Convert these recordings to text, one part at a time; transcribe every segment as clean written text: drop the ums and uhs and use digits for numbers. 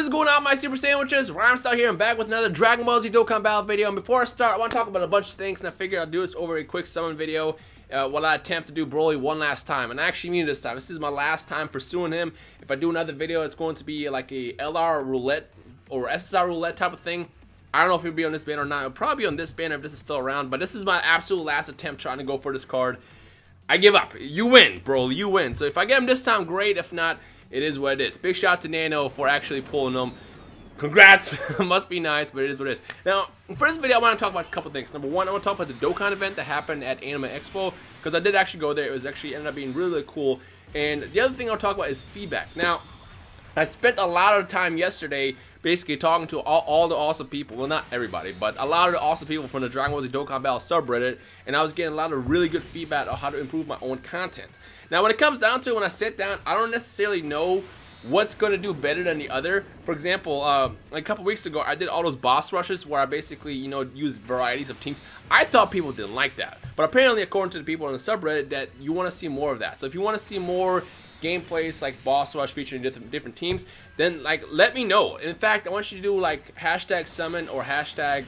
What is going on, my super sandwiches? Rhymestyle here. I'm back with another Dragon Ball Z Dokkan Battle video. And before I start, I want to talk about a bunch of things, and I figured I'll do this over a quick summon video while I attempt to do Broly one last time. And I actually mean this time. This is my last time pursuing him. If I do another video, it's going to be like a LR roulette or SSR roulette type of thing. I don't know if it'll be on this banner or not. It'll probably be on this banner if this is still around. But this is my absolute last attempt trying to go for this card. I give up. You win, Broly. You win. So if I get him this time, great. If not, it is what it is. Big shout out to Nano for actually pulling them. Congrats. Must be nice, but it is what it is. Now, for this video, I want to talk about a couple things. Number one, I want to talk about the Dokkan event that happened at Anime Expo, because I did actually go there. It was actually ended up being really, really cool. And the other thing I'll talk about is feedback. Now, I spent a lot of time yesterday basically talking to all the awesome people. Well, not everybody, but a lot of the awesome people from the Dragon Ball Z Dokkan Battle subreddit, and I was getting a lot of really good feedback on how to improve my own content. Now, when it comes down to it, when I sit down, I don't necessarily know what's going to do better than the other. For example, like a couple weeks ago, I did all those boss rushes where I basically, you know, used varieties of teams. I thought people didn't like that, but apparently, according to the people on the subreddit, that you want to see more of that. So if you want to see more gameplays like boss rush featuring different teams, then like let me know. In fact, I want you to do like hashtag summon or hashtag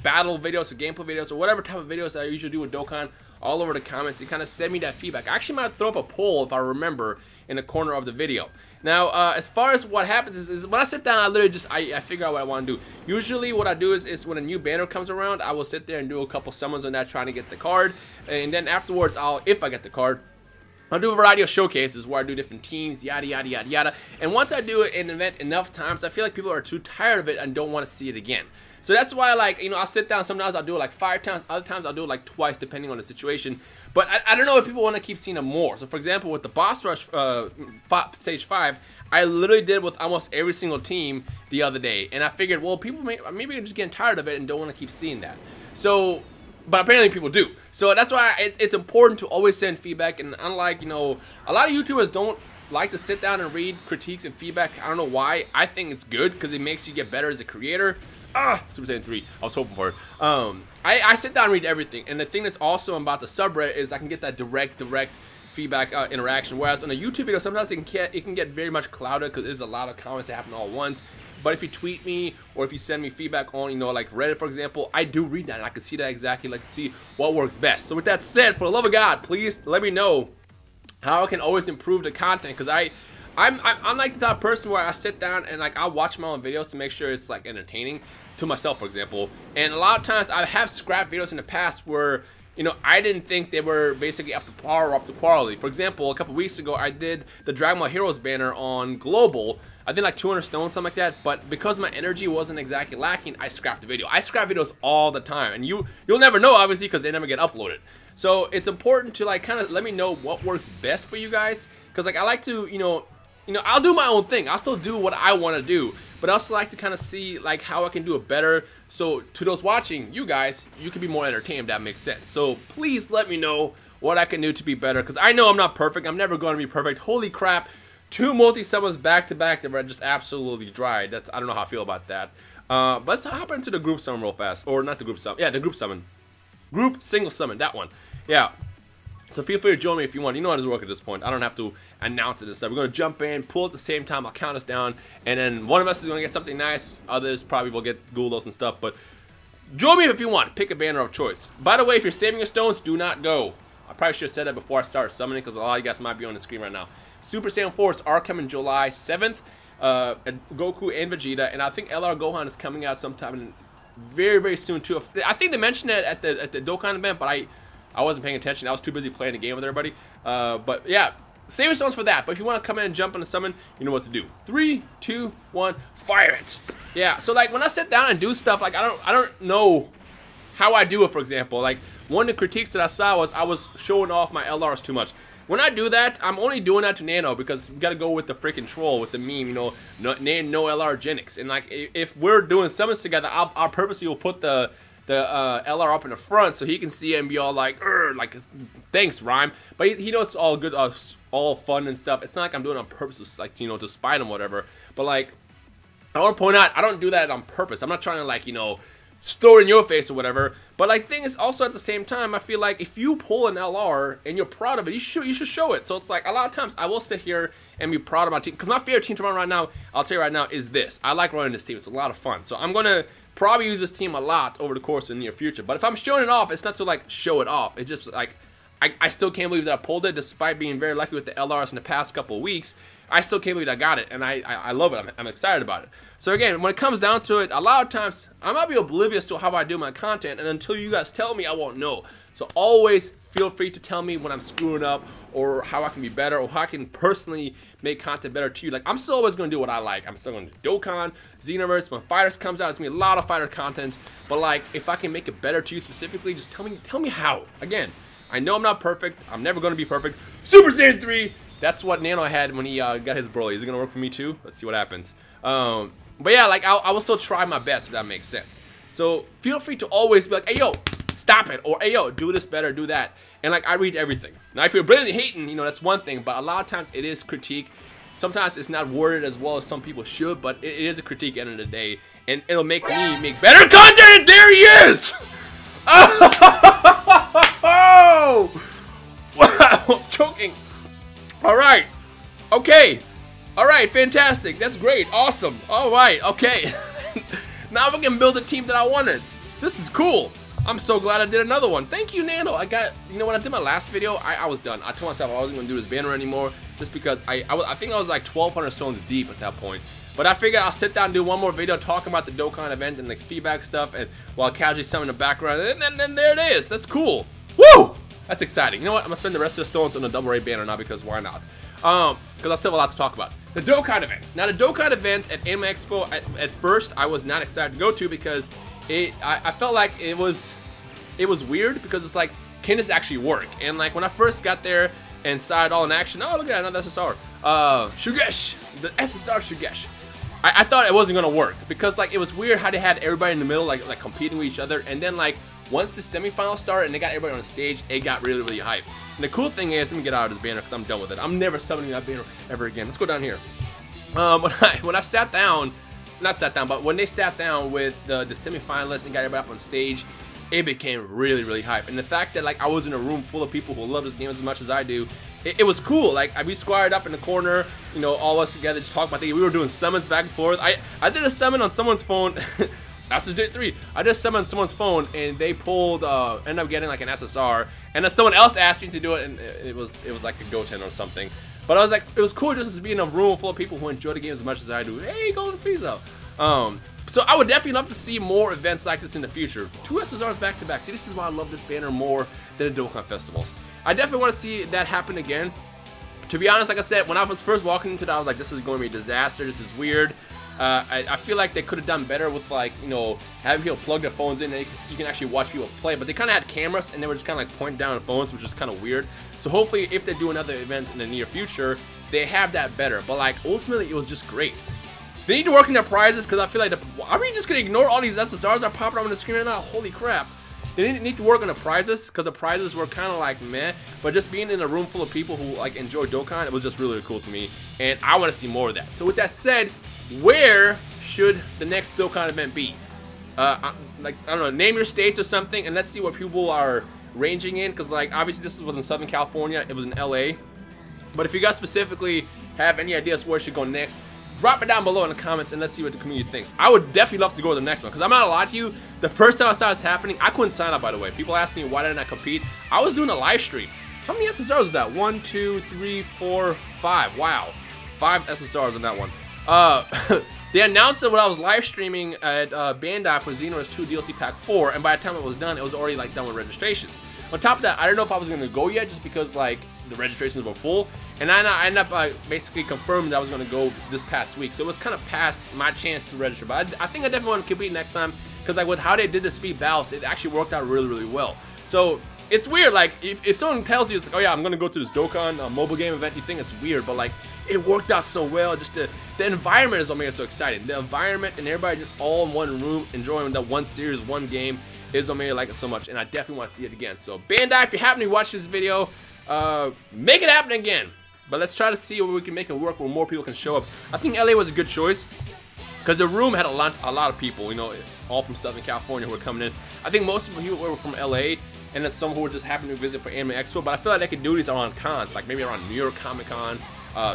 battle videos or gameplay videos or whatever type of videos that I usually do with Dokkan all over the comments and kind of send me that feedback. I actually might throw up a poll if I remember in the corner of the video. Now, as far as what happens is when I sit down, I literally just I figure out what I want to do. Usually what I do is when a new banner comes around, I will sit there and do a couple summons on that trying to get the card, and then afterwards if I get the card, I'll do a variety of showcases where I do different teams, yada, yada, yada, yada. And once I do it in an event enough times, I feel like people are too tired of it and don't want to see it again. So that's why, like, you know, I'll sit down. Sometimes I'll do it like 5 times. Other times I'll do it like twice, depending on the situation. But I don't know if people want to keep seeing them more. So, for example, with the Boss Rush Stage 5, I literally did with almost every single team the other day. And I figured, well, people maybe are just getting tired of it and don't want to keep seeing that. So, but apparently people do. So that's why it's important to always send feedback. And unlike, you know, a lot of YouTubers don't like to sit down and read critiques and feedback. I don't know why. I think it's good because it makes you get better as a creator. Super Saiyan 3. I was hoping for it. I sit down and read everything. And the thing that's awesome about the subreddit is I can get that direct feedback interaction. Whereas on a YouTube video, sometimes it can get very much clouded because there's a lot of comments that happen all at once. But if you tweet me or if you send me feedback on, you know, like Reddit, for example, I do read that and I can see that exactly, like, see what works best. So with that said, for the love of God, please let me know how I can always improve the content, because I'm like the type of person where I sit down and like I'll watch my own videos to make sure it's like entertaining to myself, for example. And a lot of times I have scrapped videos in the past where, you know, I didn't think they were basically up to par or up to quality. For example, a couple weeks ago, I did the Dragon Ball Heroes banner on Global. I did like 200 stones, something like that. But because my energy wasn't exactly lacking, I scrapped the video. I scrap videos all the time, and you'll never know, obviously, because they never get uploaded. So it's important to like kind of let me know what works best for you guys, because like I like to, you know, I'll do my own thing. I'll still do what I want to do, but I also like to kind of see like how I can do it better. So to those watching, you guys, you can be more entertained, if that makes sense. So please let me know what I can do to be better, because I know I'm not perfect. I'm never going to be perfect. Holy crap. 2 multi-summons back-to-back that were just absolutely dry. I don't know how I feel about that. But let's hop into the group summon real fast. Or not the group summon. Yeah, the group summon. Group single summon, that one. Yeah. So feel free to join me if you want. You know how this works at this point. I don't have to announce it and stuff. We're going to jump in, pull at the same time. I'll count us down. And then one of us is going to get something nice. Others probably will get Guldos and stuff. But join me if you want. Pick a banner of choice. By the way, if you're saving your stones, do not go. I probably should have said that before I started summoning, because a lot of you guys might be on the screen right now. Super Saiyan 4s are coming July 7th. Goku and Vegeta. And I think LR Gohan is coming out sometime very, very soon too. I think they mentioned it at the Dokkan event, but I wasn't paying attention. I was too busy playing the game with everybody. But yeah, save your stones for that. But if you want to come in and jump on the summon, you know what to do. 3, 2, 1, fire it. Yeah. So like when I sit down and do stuff, like I don't know how I do it. For example, like one of the critiques that I saw was I was showing off my LRs too much. When I do that, I'm only doing that to Nano because we gotta go with the freaking troll, with the meme, you know, no LR Genix. And like if we're doing summons together, I'll purposely will put the LR up in the front so he can see it and be all like thanks, Rhyme. But he knows it's all good, all fun and stuff. It's not like I'm doing it on purpose, like, you know, to spite him or whatever. But like, I want to point out, I don't do that on purpose. I'm not trying to, like, you know, throw it in your face or whatever. But like thing is also at the same time, I feel like if you pull an LR and you're proud of it, you should show it. So it's like a lot of times I will sit here and be proud of my team, because my favorite team to run right now, I'll tell you right now, is this. I like running this team. It's a lot of fun. So I'm gonna probably use this team a lot over the course of the near future. But if I'm showing it off, it's not to like show it off. It's just like I still can't believe that I pulled it, despite being very lucky with the LRs in the past couple of weeks. I still can't believe I got it, and I love it. I'm excited about it. So again, when it comes down to it, a lot of times I might be oblivious to how I do my content, and until you guys tell me, I won't know. So always feel free to tell me when I'm screwing up, or how I can be better, or how I can personally make content better to you. Like, I'm still always going to do what I like. I'm still going to do Dokkan, Xenoverse. When Fighters comes out, it's going to be a lot of fighter content. But like, if I can make it better to you specifically, just tell me how. Again, I know I'm not perfect. I'm never going to be perfect. Super Saiyan 3! That's what Nano had when he got his Broly. Is it going to work for me too? Let's see what happens. But yeah, like, I will still try my best, if that makes sense. So feel free to always be like, hey, yo, stop it. Or, hey, yo, do this better, do that. And like, I read everything. Now, if you're blatantly hating, you know, that's one thing. But a lot of times it is critique. Sometimes it's not worded as well as some people should, but it is a critique at the end of the day. And it'll make me make better content. There he is! Oh! Wow, I'm choking. All right. Okay. All right, fantastic. That's great. Awesome. All right, okay. Now we can build a team that I wanted. This is cool. I'm so glad I did another one. Thank you, Nano. I got, you know, when I did my last video, I was done. I told myself I wasn't going to do this banner anymore, just because I think I was like 1,200 stones deep at that point. But I figured I'll sit down and do one more video talking about the Dokkan event and the feedback stuff, and while casually some in the background, and then there it is. That's cool. Woo! That's exciting. You know what? I'm going to spend the rest of the stones on a double raid banner now, because why not? Because I still have a lot to talk about. The Dokkan event. Now, the Dokkan event at Expo, at first, I was not excited to go to, because I felt like it was weird, because it's like, can this actually work? And like, when I first got there and saw it all in action, oh, look at that, another SSR. Shugesh, the SSR Shugesh. I thought it wasn't gonna work, because like, it was weird how they had everybody in the middle, like competing with each other, and then like, once the semifinals started and they got everybody on the stage, it got really, really hype. And the cool thing is, let me get out of this banner because I'm done with it. I'm never summoning that banner ever again. Let's go down here. When I sat down, not sat down, but when they sat down with the semifinalists and got everybody up on stage, it became really, really hype. And the fact that like I was in a room full of people who love this game as much as I do, it was cool. Like, we squared up in the corner, you know, all of us together, just talking about things. We were doing summons back and forth. I did a summon on someone's phone. SSJ3. I just summoned someone's phone and they pulled, ended up getting like an SSR, and then someone else asked me to do it, and it was like a Goten or something. But I was like, it was cool just to be in a room full of people who enjoy the game as much as I do. Hey, Golden Frieza. So I would definitely love to see more events like this in the future. 2 SSRs back to back. See, this is why I love this banner more than the Dokkan festivals. I definitely want to see that happen again. To be honest, like I said, when I was first walking into that, I was like, this is going to be a disaster. This is weird. I feel like they could have done better with, like, you know, having people plug their phones in and you can actually watch people play. But they kind of had cameras and they were just kind of like pointing down at phones, which is kind of weird. So hopefully, if they do another event in the near future, they have that better. But like, ultimately, it was just great. They need to work in their prizes, because I feel like are we just gonna ignore all these SSRs that are popping up on the screen right now? Holy crap! They need to work on the prizes, because the prizes were kind of like meh. But just being in a room full of people who like enjoy Dokkan, it was just really, really cool to me, and I want to see more of that. So with that said, where should the next Dokkan event be? Like, I don't know, name your states or something, and let's see what people are ranging in, because like obviously this was in Southern California, it was in LA. But if you guys specifically have any ideas where it should go next, drop it down below in the comments and let's see what the community thinks. I would definitely love to go to the next one, because I'm not gonna lie to you, the first time I saw this happening, I couldn't sign up, by the way. People asked me why didn't I compete. I was doing a live stream. How many SSRs was that? 1, 2, 3, 4, 5. Wow. 5 SSRs on that one. They announced that when I was live streaming at Bandai for Xenoverse 2 DLC Pack 4, and by the time it was done, it was already like done with registrations. On top of that, I don't know if I was going to go yet, just because like the registrations were full, and I ended up basically confirming that I was going to go this past week, so it was kind of past my chance to register. But I think I definitely want to compete next time, because like with how they did the speed battles, it actually worked out really, really well. So it's weird, like if someone tells you, it's like, oh yeah, I'm going to go to this Dokkan mobile game event, you think it's weird, but like it worked out so well. Just the environment is what made it so exciting. The environment and everybody just all in one room enjoying that one series, one game is what made me like it so much, and I definitely want to see it again. So Bandai, if you happen to watch this video, make it happen again. But let's try to see where we can make it work, where more people can show up. I think LA was a good choice. because the room had a lot of people, you know, all from Southern California who were coming in. I think most of the people were from LA, and then some who were just happening to visit for Anime Expo. But I feel like they could do these around cons, like maybe around New York Comic Con,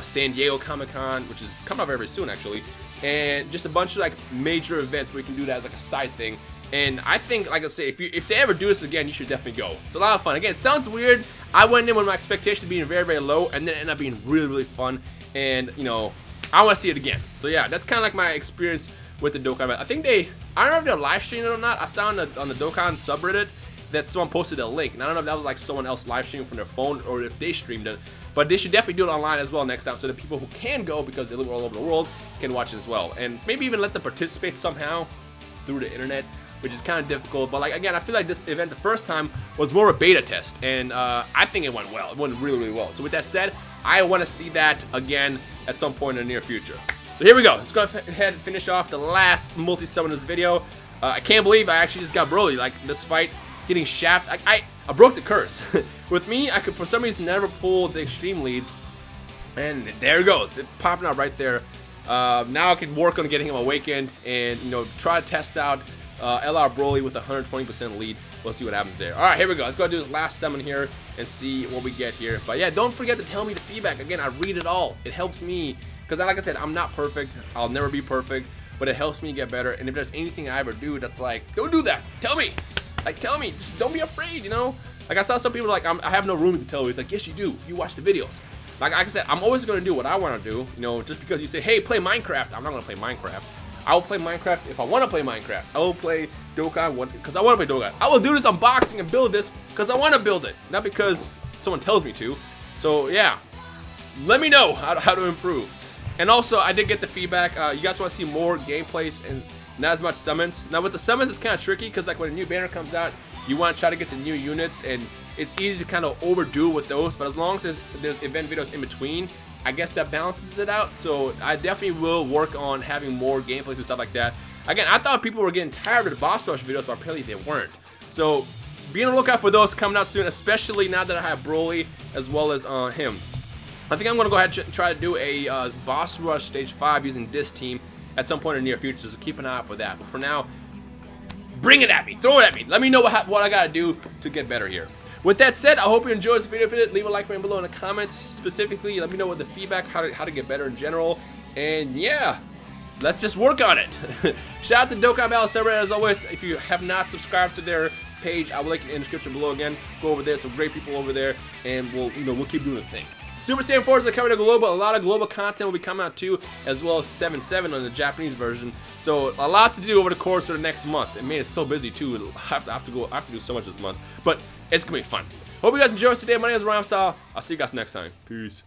San Diego Comic Con, which is coming up very soon actually, and just a bunch of like major events where you can do that as like a side thing. And I think, like I say, if they ever do this again, you should definitely go. It's a lot of fun. Again, it sounds weird. I went in with my expectations being very, very low, and then it ended up being really, really fun. And, you know, I want to see it again. So, yeah, that's kind of like my experience with the Dokkan. I think I don't know if they're live streaming it or not. I saw on the Dokkan subreddit that someone posted a link. And I don't know if that was like someone else live streaming from their phone or if they streamed it. But they should definitely do it online as well next time, so that people who can go, because they live all over the world, can watch it as well. And maybe even let them participate somehow through the internet, which is kind of difficult. But like, again, I feel like this event the first time was more of a beta test, and I think it went well. It went really, really well. So with that said, I want to see that again at some point in the near future. So here we go. Let's go ahead and finish off the last multi-summon in this video. I can't believe I actually just got Broly. Like, despite getting shaft, I broke the curse. With me, I could for some reason never pull the extreme leads, and there it goes. It's popping out right there. Now I can work on getting him awakened, and you know, try to test out LR Broly with a 120% lead. We'll see what happens there. All right, here we go. Let's go do this last summon here and see what we get here. But yeah, don't forget to tell me the feedback. Again, I read it all. It helps me, because like I said, I'm not perfect. I'll never be perfect, but it helps me get better. And if there's anything I ever do that's like, don't do that, tell me. Like, tell me. Just don't be afraid, you know? Like, I saw some people like, I have no room to tell you. It's like, yes, you do. You watch the videos. Like I said, I'm always going to do what I want to do. You know, just because you say, hey, play Minecraft, I'm not going to play Minecraft. I will play Minecraft if I want to play Minecraft. I will play Dokkan because I want to play Dokkan. I will do this unboxing and build this because I want to build it, not because someone tells me to. So yeah, let me know how to improve. And also, I did get the feedback. You guys want to see more gameplays and not as much summons. Now with the summons, it's kind of tricky because like when a new banner comes out, you want to try to get the new units, and it's easy to kind of overdo with those. But as long as there's event videos in between, I guess that balances it out. So I definitely will work on having more gameplays and stuff like that. Again, I thought people were getting tired of the boss rush videos, but apparently they weren't. So be on the lookout for those coming out soon, especially now that I have Broly as well as him. I think I'm going to go ahead and try to do a boss rush stage 5 using this team at some point in the near future, so keep an eye out for that. But for now, bring it at me, throw it at me. Let me know what I got to do to get better here. With that said, I hope you enjoyed this video. If you did, leave a like down below in the comments. Specifically, let me know what the feedback, how to get better in general. And yeah, let's just work on it. Shout out to Dokkan Battle Server as always. If you have not subscribed to their page, I will link it in the description below again. Go over there, some great people over there, and we'll keep doing the thing. Super Saiyan 4 is coming to global. A lot of global content will be coming out too, as well as 7.7 on the Japanese version. So a lot to do over the course of the next month. And man, it's so busy too. I have to do so much this month, but it's gonna be fun. Hope you guys enjoyed today. My name is Rhymestyle. I'll see you guys next time. Peace.